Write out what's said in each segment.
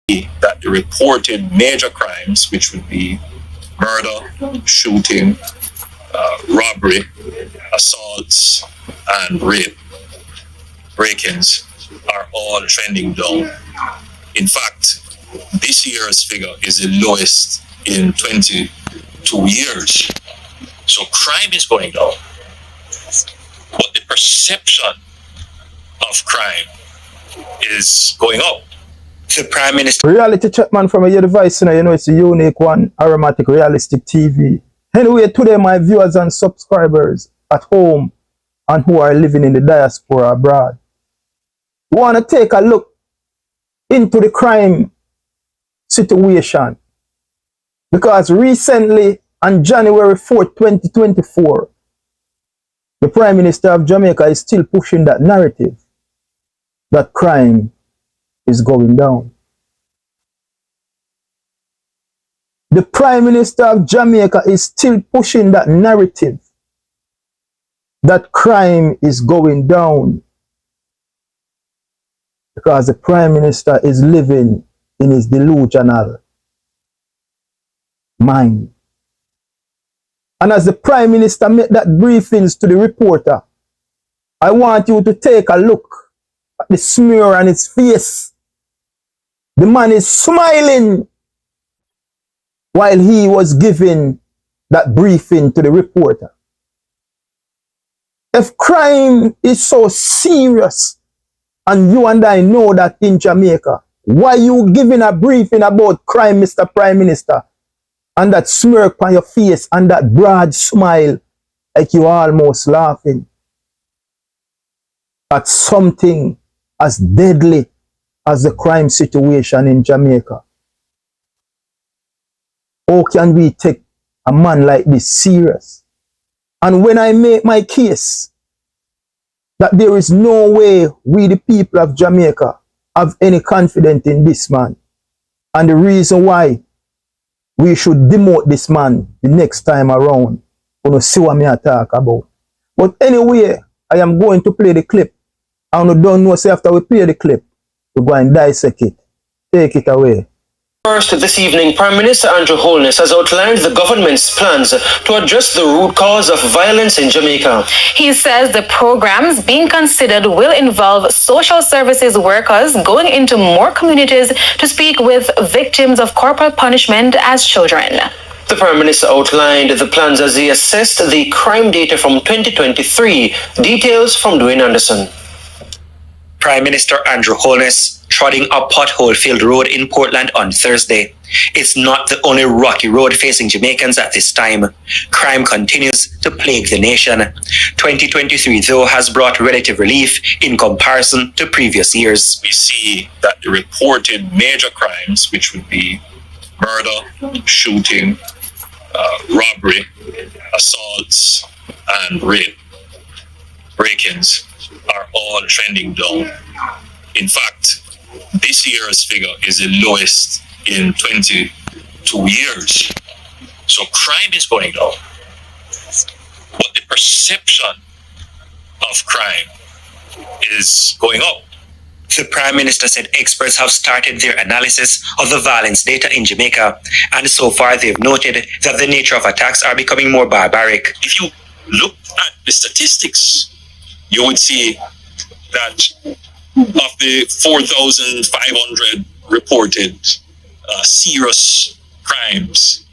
that the reported major crimes, which would be murder, shooting, robbery, assaults, and rape, break-ins, are all trending down. In fact, this year's figure is the lowest in 22 years. So crime is going down, but the perception of crime is going up. The Prime Minister. Reality check, man, from your device, you know, it's a unique one, aromatic, realistic TV. Anyway, today, my viewers and subscribers at home and who are living in the diaspora abroad, we want to take a look into the crime situation. Because recently, on January 4th, 2024, the Prime Minister of Jamaica is still pushing that narrative that crime is going down. The Prime Minister of Jamaica is still pushing that narrative that crime is going down, because the Prime Minister is living in his delusional mind. And as the Prime Minister made that briefings to the reporter, I want you to take a look at the smear on his face. The man is smiling while he was giving that briefing to the reporter. If crime is so serious, and you and I know that in Jamaica, why you giving a briefing about crime, Mr. Prime Minister, and that smirk on your face and that broad smile like you almost laughing at something as deadly as the crime situation in Jamaica? How can we take a man like this serious? And when I make my case that there is no way we, the people of Jamaica, have any confidence in this man, and the reason why we should demote this man the next time around, you know, see what me talk about. But anyway, I am going to play the clip. And you don't know, say after we play the clip, we go and dissect it. Take it away. First, this evening, Prime Minister Andrew Holness has outlined the government's plans to address the root cause of violence in Jamaica. He says the programs being considered will involve social services workers going into more communities to speak with victims of corporal punishment as children. The Prime Minister outlined the plans as he assessed the crime data from 2023. Details from Dwayne Anderson. Prime Minister Andrew Holness trotting a pothole-filled road in Portland on Thursday. It's not the only rocky road facing Jamaicans at this time. Crime continues to plague the nation. 2023, though, has brought relative relief in comparison to previous years. We see that the reported major crimes, which would be murder, shooting, robbery, assaults, and rape, break-ins, are all trending down. In fact, this year's figure is the lowest in 22 years. So crime is going down, but the perception of crime is going up. The Prime Minister said experts have started their analysis of the violence data in Jamaica, and so far they've noted that the nature of attacks are becoming more barbaric. If you look at the statistics, you would see that of the 4,500 reported serious crimes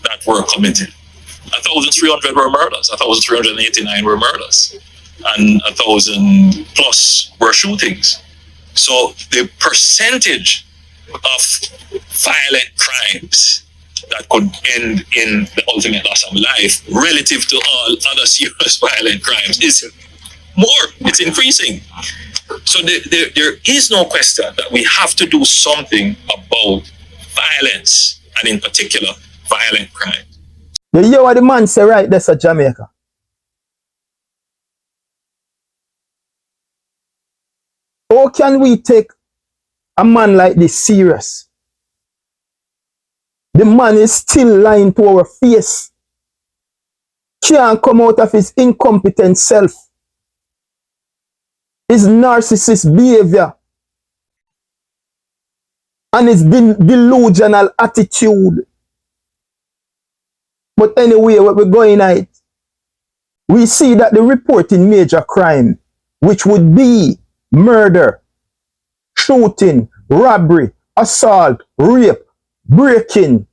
that were committed, 1,300 were murders, 1,389 were murders, and 1,000 plus were shootings. So the percentage of violent crimes that could end in the ultimate loss of life relative to all other serious violent crimes is more. It's increasing. So there is no question that we have to do something about violence, and in particular, violent crime. You hear what the man say right there, sir, Jamaica? How can we take a man like this serious? The man is still lying to our face. Can't come out of his incompetent self. His narcissist behavior. and his delusional attitude. But anyway, what we're going at, we see that the reporting major crime, which would be murder, shooting, robbery, assault, rape, breaking,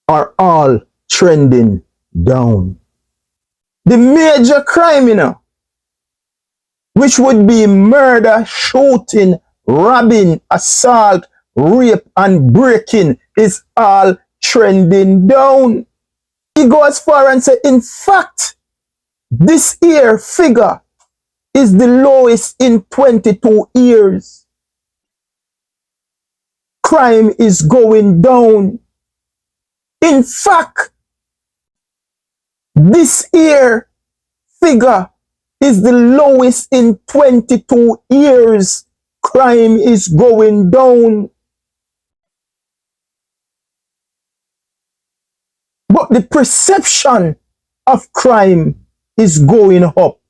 are all trending down. The major crime, which would be murder, shooting, robbing, assault, rape, and breaking, is all trending down. He goes as far and say, in fact, this year figure is the lowest in 22 years. Crime is going down. In fact, this year figure is the lowest in 22 years. Crime is going down. But the perception of crime is going up.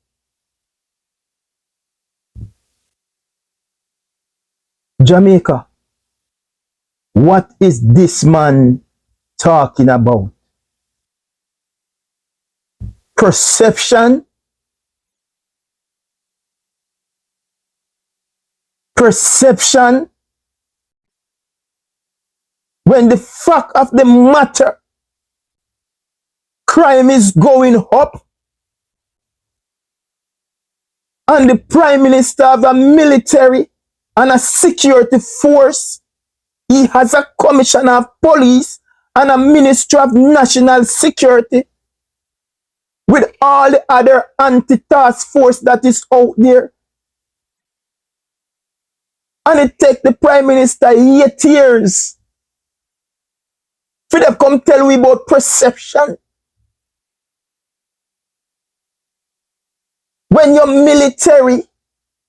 Jamaica, what is this man talking about? Perception? Perception? When the fact of the matter, crime is going up, and the Prime Minister of a military and a security force, he has a commissioner of police and a minister of national security, with all the other anti-task force that is out there. And it takes the Prime Minister 8 years for them come tell we about perception. When your military,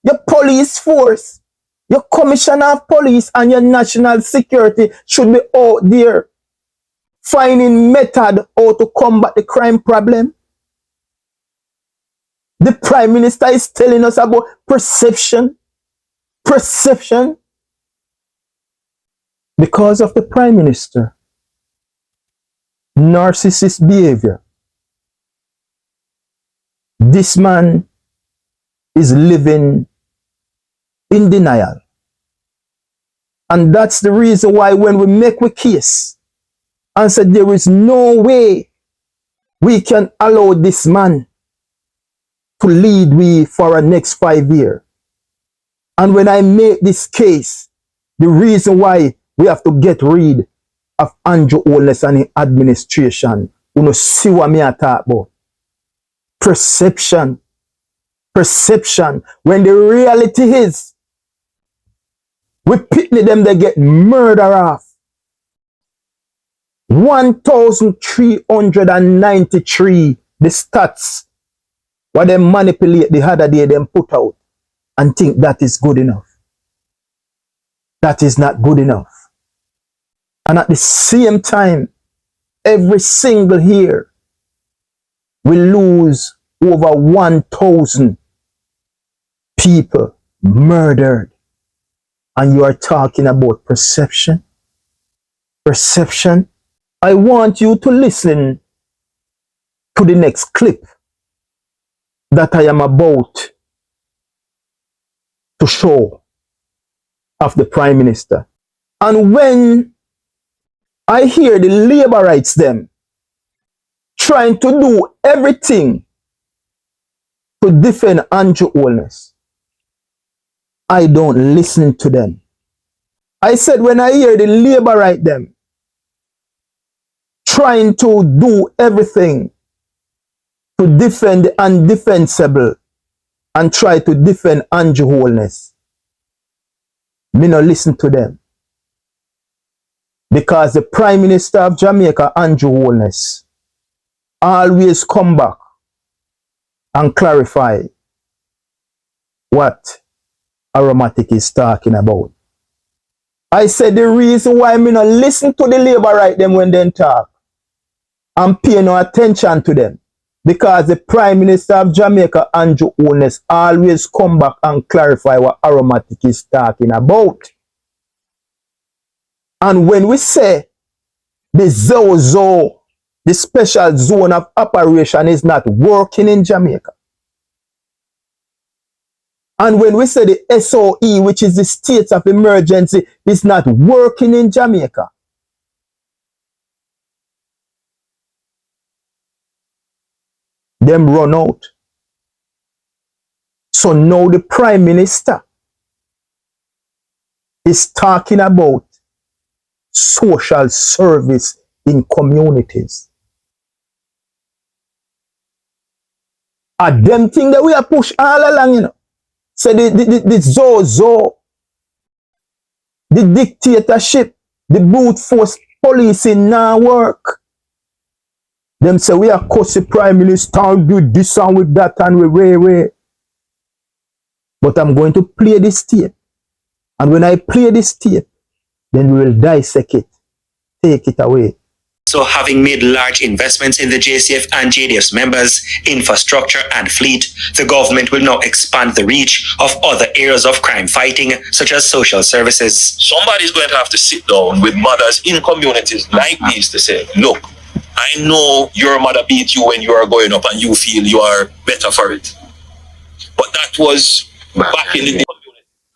your police force, your commissioner of police and your national security should be out there finding method how to combat the crime problem. The Prime Minister is telling us about perception. Perception. Because of the Prime Minister. Narcissist behavior. This man is living in denial. And that's the reason why when we make a case and said there is no way we can allow this man to lead we for our next 5 years. And when I make this case, the reason why we have to get rid of Andrew Holness and his administration, you know, see what me talk about. Perception. Perception. When the reality is, we picnic them, they get murder off. 1,393, the stats, what they manipulate the other day, them put out, and think that is good enough. That is not good enough. And at the same time, every single year, we lose over 1,000 people murdered. And you are talking about perception? Perception? I want you to listen to the next clip that I am about to show of the Prime Minister. And when I hear the labor rights them trying to do everything to defend Andrew Holness, I don't listen to them. I said when I hear the labor right them trying to do everything to defend the undefensible and try to defend Andrew Holness, me not listen to them. Because the Prime Minister of Jamaica, Andrew Holness, always come back and clarify what Aromatic is talking about. I said the reason why me not listen to the labor right them when they talk and pay no attention to them, Because the Prime Minister of Jamaica, Andrew Holness, always come back and clarify what Aromatic is talking about. And when we say the Zozo, the special zone of operation is not working in Jamaica, and when we say the SOE, which is the state of emergency, is not working in Jamaica, them run out. So now the Prime Minister is talking about social service in communities. And them thing that we are push all along, you know. So the Zozo, the dictatorship, the brute force policing now work. Them say we are cuss the Prime Minister with this and with that and we. But I'm going to play this tape. And when I play this tape, then we will dissect it. Take it away. So having made large investments in the JCF and JDF's members, infrastructure and fleet, the government will now expand the reach of other areas of crime fighting, such as social services. Somebody's going to have to sit down with mothers in communities like these to say, look, I know your mother beat you when you are going up and you feel you are better for it. But that was back in the day.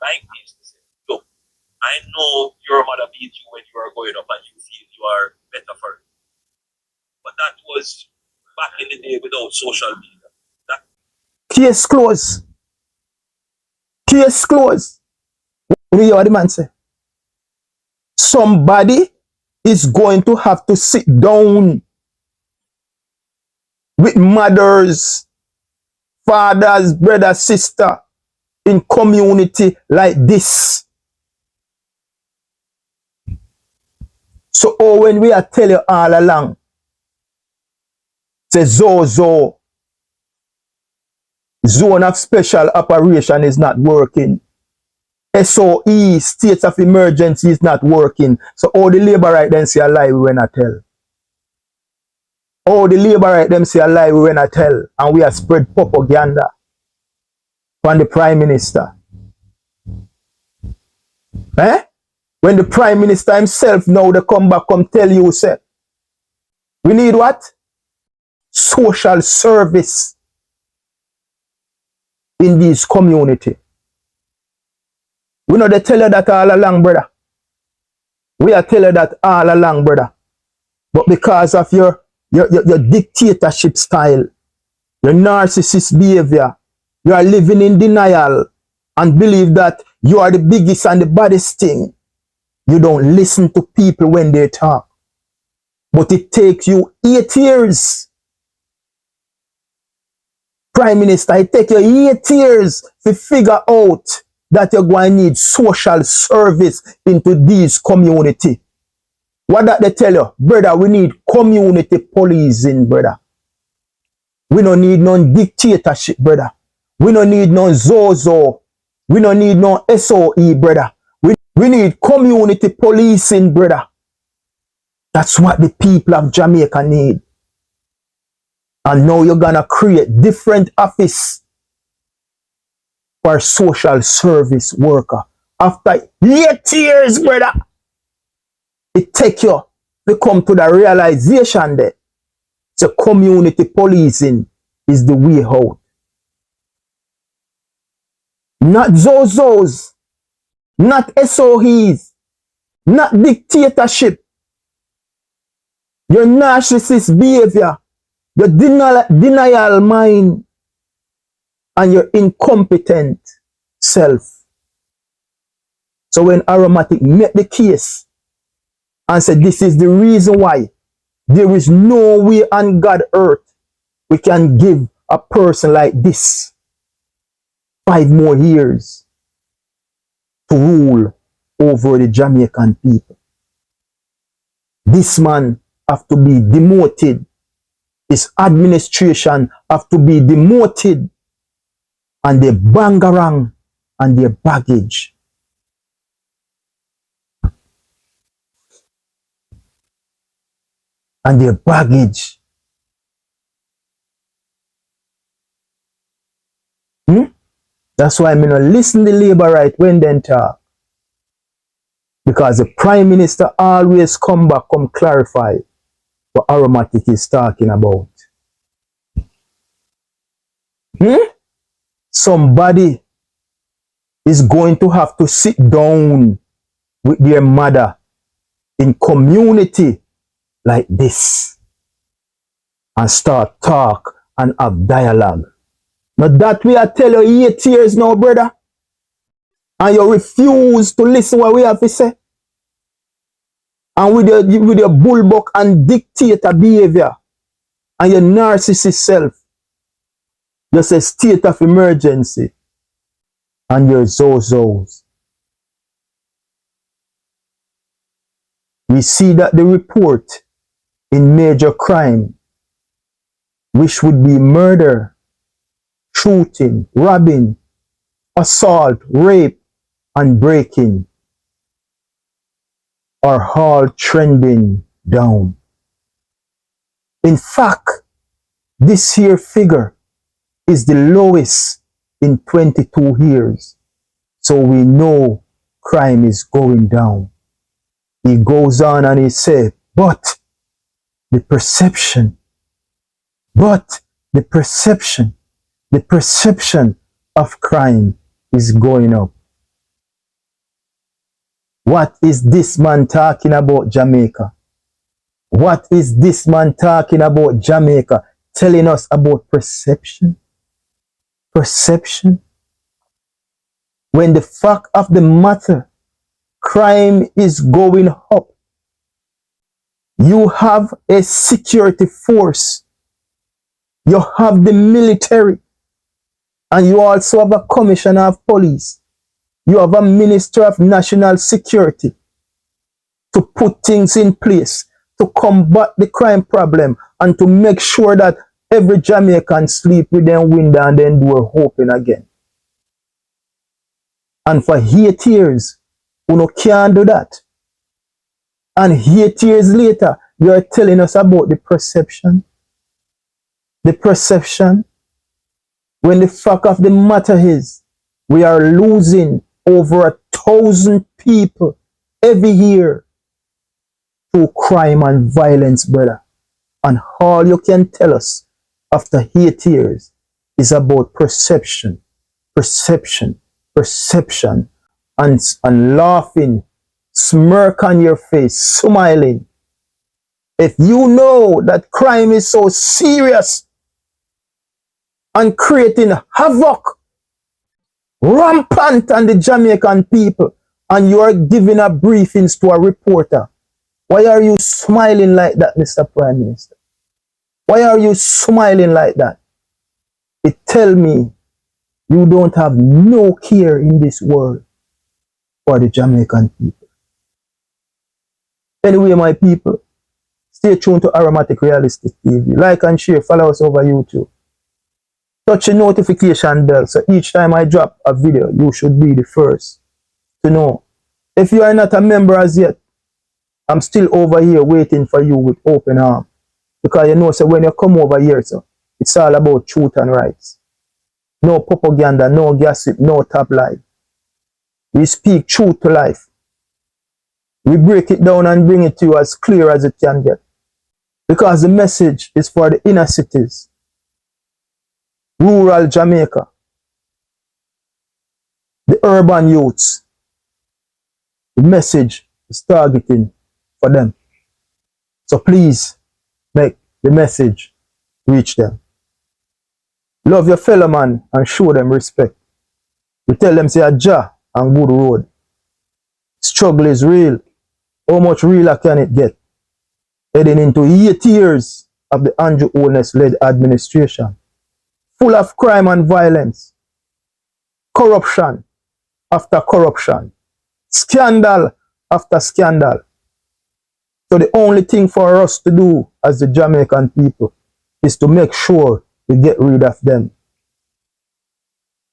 Like this to say, look, I know your mother beat you when you are going up and you feel you are better for it. But that was back in the day without social media. Case closed. Case closed. What do you hear the man say? Somebody is going to have to sit down with mothers, fathers, brothers, sisters in community like this. So when we are telling you all along, say Zozo, zone of special operation is not working. SOE, state of emergency is not working. So all the labor right then say a lie we when I tell. All the labor right them say a lie we when I tell. And we are spread propaganda from the Prime Minister. Eh? When the Prime Minister himself now they come back come tell you say, we need what? Social service in this community. We know they tell you that all along, brother. We are telling you that all along, brother. But because of your dictatorship style, your narcissist behavior, you are living in denial and believe that you are the biggest and the baddest thing. You don't listen to people when they talk. But it takes you 8 years. Prime Minister, it takes you 8 years to figure out that you're going to need social service into these community. What that they tell you? Brother, we need community policing, brother. We don't need no dictatorship, brother. We don't need no Zozo. We don't need no SOE, brother. We need community policing, brother. That's what the people of Jamaica need. And now you're going to create different office for social service worker. After 8 years, brother, it take you to come to the realization that the community policing is the way out. Not Zozos, not SOEs, not dictatorship. Your narcissist behavior, your denial mind, and your incompetent self. So when Aromatic met the case and said this is the reason why there is no way on God earth we can give a person like this 5 more years to rule over the Jamaican people. This man have to be demoted. His administration have to be demoted. And their bangarang and their baggage. And their baggage That's why I'm gonna listen to Labour right when they talk. Because the Prime Minister always come back, come clarify what Aromatic is talking about. Somebody is going to have to sit down with their mother in community like this and start talk and have dialogue. Now that we are telling you 8 years now, brother, and you refuse to listen what we have to say, and with your bullbuck and dictator behavior and your narcissist self, you say state of emergency and your zozos. We see that the report in major crime, which would be murder, shooting, robbing, assault, rape, and breaking, are all trending down. In fact, this here figure is the lowest in 22 years. So we know crime is going down. He goes on and he said, but the perception of crime is going up. What is this man talking about Jamaica? What is this man talking about Jamaica? Telling us about perception? Perception? When the fact of the matter, crime is going up. You have a security force. You have the military. And you also have a commissioner of police. You have a minister of national security to put things in place to combat the crime problem and to make sure that every Jamaican sleep with them window and then door open again. And for 8 years, you can't do that. And 8 years later, you are telling us about the perception. The perception. When the fact of the matter is, we are losing over 1,000 people every year through crime and violence, brother. And all you can tell us after 8 years is about perception, perception, perception, and laughing, smirk on your face, smiling. If you know that crime is so serious and creating havoc rampant on the Jamaican people, and you are giving a briefings to a reporter, why are you smiling like that, Mr. Prime Minister? Why are you smiling like that? It tell me you don't have no care in this world for the Jamaican people. Anyway, my people, stay tuned to Aromatic Realistic TV. Like and share, follow us over YouTube. Touch the notification bell so each time I drop a video, you should be the first to know. If you are not a member as yet, I'm still over here waiting for you with open arms. Because you know, so when you come over here, so it's all about truth and rights. No propaganda, no gossip, no top lie. We speak truth to life. We break it down and bring it to you as clear as it can get. Because the message is for the inner cities. Rural Jamaica. The urban youths. The message is targeting for them. So please, make the message reach them. Love your fellow man and show them respect. You tell them say a Jah and good road. Struggle is real. How much realer can it get? Heading into 8 years of the Andrew Holness-led administration. Full of crime and violence. Corruption after corruption. Scandal after scandal. So the only thing for us to do as the Jamaican people is to make sure we get rid of them.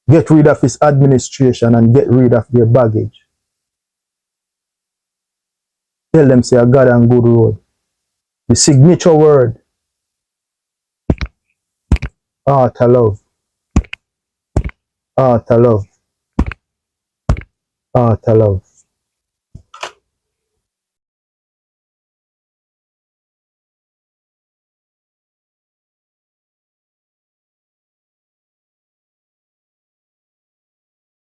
Get rid of his administration and get rid of their baggage. Tell them say a God and good road. The signature word. Heart of love. Art of love. Art of love.